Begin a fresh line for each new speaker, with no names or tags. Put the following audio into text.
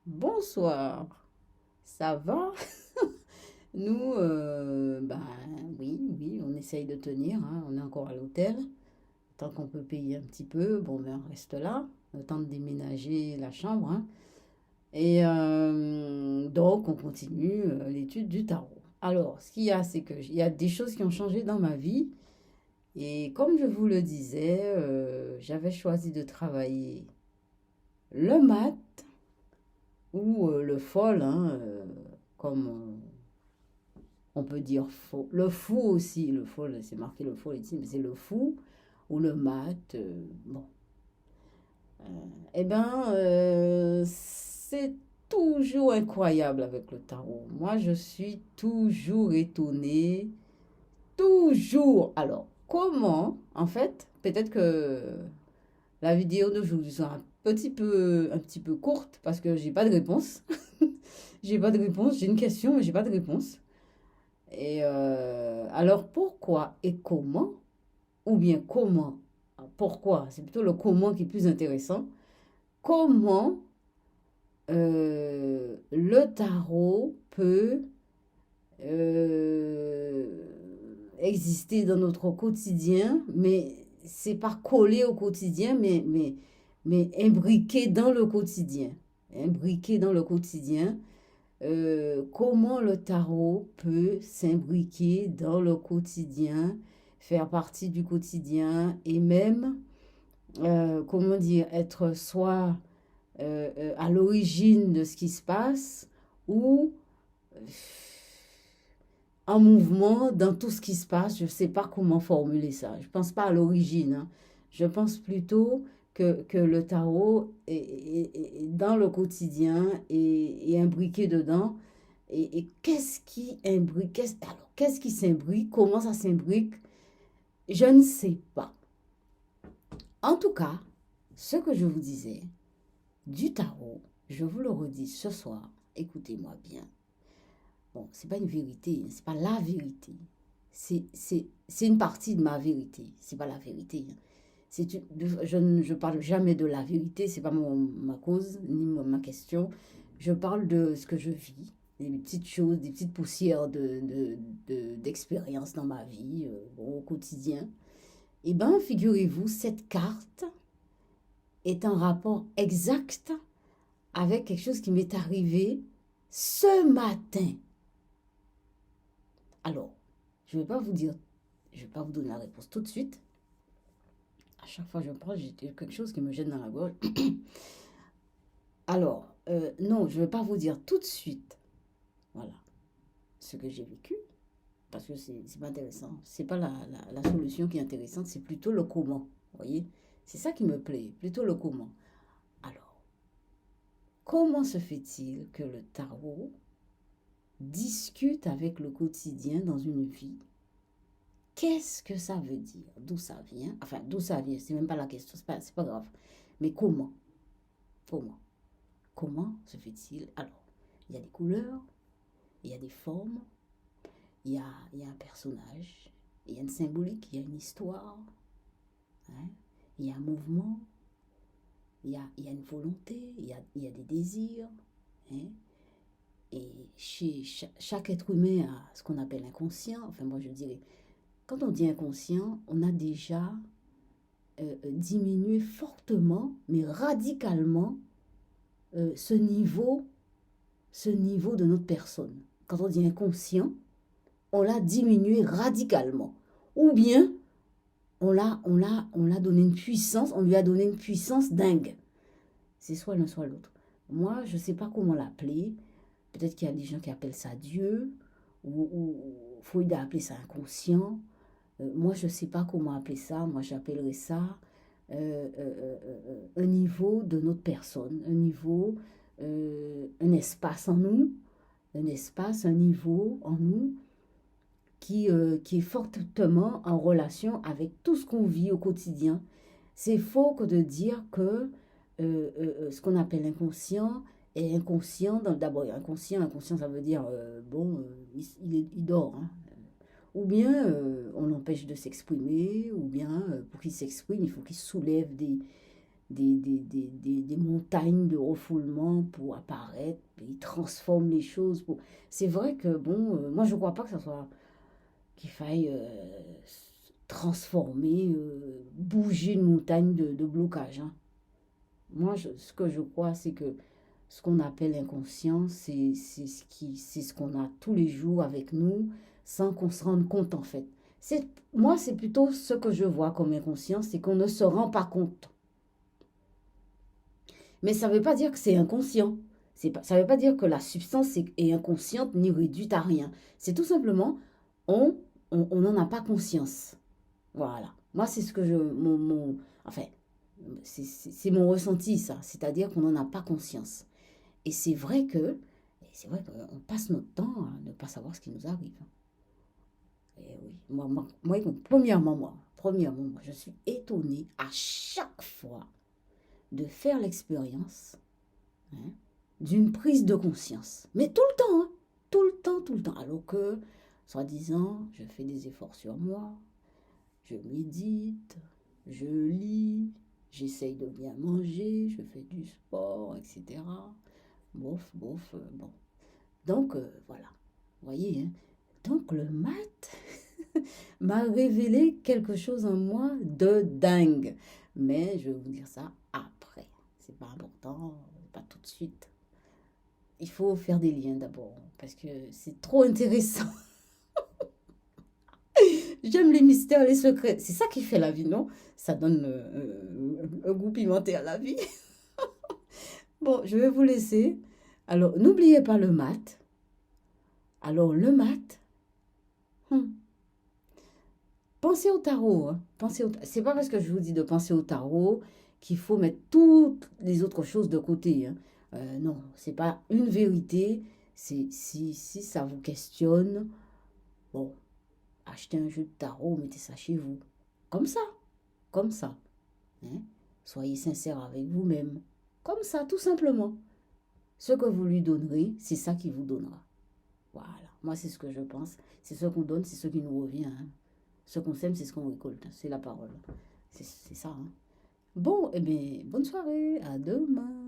Bonsoir, ça va? Nous, oui, on essaye de tenir, hein, on est encore à l'hôtel, tant qu'on peut payer un petit peu, bon, ben, on reste là, le temps de déménager la chambre, hein. Donc, on continue l'étude du tarot. Alors, ce qu'il y a, c'est qu'il y a des choses qui ont changé dans ma vie, et comme je vous le disais, j'avais choisi de travailler le mat ou le fol, hein, comme on peut dire faux. Le fou aussi, le faux, c'est marqué le faux ici, mais c'est le fou ou le mat. Bon, c'est toujours incroyable avec le tarot. Moi, je suis toujours étonnée, toujours. Alors, comment, en fait, peut-être que la vidéo d'aujourd'hui sera un petit peu courte parce que j'ai pas de réponse. J'ai pas de réponse, j'ai une question, mais j'ai pas de réponse. Alors pourquoi et comment, ou bien comment, pourquoi, c'est plutôt le comment qui est plus intéressant. Comment le tarot peut euh, exister dans notre quotidien, mais c'est pas collé au quotidien, mais imbriqué dans le quotidien. Imbriqué dans le quotidien. Comment le tarot peut s'imbriquer dans le quotidien, faire partie du quotidien et même, comment dire, être soit à l'origine de ce qui se passe ou en mouvement dans tout ce qui se passe. Je ne sais pas comment formuler ça. Je ne pense pas à l'origine, hein. Je pense plutôt que le tarot est dans le quotidien et imbriqué dedans. Et qu'est-ce qui imbrique, qu'est-ce qui s'imbrique, comment ça s'imbrique, je ne sais pas. En tout cas, ce que je vous disais du tarot, je vous le redis ce soir, écoutez-moi bien. Bon, c'est pas une vérité, c'est pas la vérité. C'est une partie de ma vérité, c'est pas la vérité, hein. Je parle jamais de la vérité, c'est pas ma cause ni ma question. Je parle de ce que je vis, des petites choses, des petites poussières d'expérience dans ma vie, au quotidien. Eh bien, figurez-vous, cette carte est en rapport exact avec quelque chose qui m'est arrivé ce matin. Alors, je ne vais pas vous dire, je ne vais pas vous donner la réponse tout de suite. À chaque fois que je parle, j'ai quelque chose qui me gêne dans la gorge. Alors, non, je ne vais pas vous dire tout de suite, voilà, ce que j'ai vécu, parce que c'est pas intéressant. C'est pas la solution qui est intéressante, c'est plutôt le comment, vous voyez. C'est ça qui me plaît, plutôt le comment. Alors, comment se fait-il que le tarot discute avec le quotidien dans une vie? Qu'est-ce que ça veut dire? D'où ça vient? Enfin, d'où ça vient, c'est même pas la question, c'est pas grave. Mais comment? Comment? Comment se fait-il? Alors, il y a des couleurs, il y a des formes, il y a un personnage, il y a une symbolique, il y a une histoire, hein, il y a un mouvement, il y a une volonté, il y a des désirs, hein. Et chez chaque être humain a ce qu'on appelle inconscient. Enfin, moi, je dirais, quand on dit inconscient, on a déjà diminué fortement, mais radicalement, euh, ce niveau, ce niveau de notre personne. Quand on dit inconscient, on l'a diminué radicalement. Ou bien, on l'a donné une puissance, on lui a donné une puissance dingue. C'est soit l'un, soit l'autre. Moi, je ne sais pas comment l'appeler. Peut-être qu'il y a des gens qui appellent ça Dieu, ou Freud a appelé ça inconscient. Moi, je ne sais pas comment appeler ça. Moi, j'appellerais ça un niveau de notre personne, un niveau, un espace en nous, un espace, un niveau en nous qui est fortement en relation avec tout ce qu'on vit au quotidien. C'est faux que de dire que ce qu'on appelle inconscient est inconscient. D'abord, inconscient, inconscient, ça veut dire, il dort, hein. Ou bien on l'empêche de s'exprimer, ou bien pour qu'il s'exprime, il faut qu'il soulève des montagnes de refoulement pour apparaître, ils transforment les choses. C'est vrai que, bon, moi je ne crois pas que ça soit qu'il faille transformer, bouger une montagne de blocage, hein. Moi, ce que je crois, c'est que ce qu'on appelle inconscient, c'est ce qu'on a tous les jours avec nous sans qu'on se rende compte en fait. Moi, c'est plutôt ce que je vois comme inconscient, c'est qu'on ne se rend pas compte. Mais ça ne veut pas dire que c'est inconscient. Ça ne veut pas dire que la substance est inconsciente ni réduite à rien. C'est tout simplement, on n'en a pas conscience. Voilà. Moi, c'est ce que enfin, c'est mon ressenti, ça. C'est-à-dire qu'on n'en a pas conscience. Et c'est vrai qu'on passe notre temps à ne pas savoir ce qui nous arrive. Et oui, premièrement, je suis étonnée à chaque fois de faire l'expérience, hein, d'une prise de conscience. Mais tout le temps, hein, tout le temps, tout le temps. Alors que, soi-disant, je fais des efforts sur moi, je médite, je lis, j'essaye de bien manger, je fais du sport, etc. Bof, bof, bon. Donc, voilà. Vous voyez, hein? Donc, le maths m'a révélé quelque chose en moi de dingue. Mais je vais vous dire ça après. C'est pas important, pas tout de suite. Il faut faire des liens d'abord, parce que c'est trop intéressant. J'aime les mystères, les secrets. C'est ça qui fait la vie, non? Ça donne un goût pimenté à la vie. Bon, je vais vous laisser. Alors, n'oubliez pas le maths. Alors, le maths, hmm, pensez au tarot, hein. C'est pas parce que je vous dis de penser au tarot qu'il faut mettre toutes les autres choses de côté, hein. Non, c'est pas une vérité. Si ça vous questionne, bon, achetez un jeu de tarot, mettez ça chez vous. Comme ça, comme ça, hein. Soyez sincère avec vous-même. Comme ça, tout simplement. Ce que vous lui donnerez, c'est ça qui vous donnera. Voilà. Moi, c'est ce que je pense. C'est ce qu'on donne, c'est ce qui nous revient, hein. Ce qu'on sème, c'est ce qu'on récolte. C'est la parole. C'est ça, hein. Bon, eh bien, bonne soirée. À demain.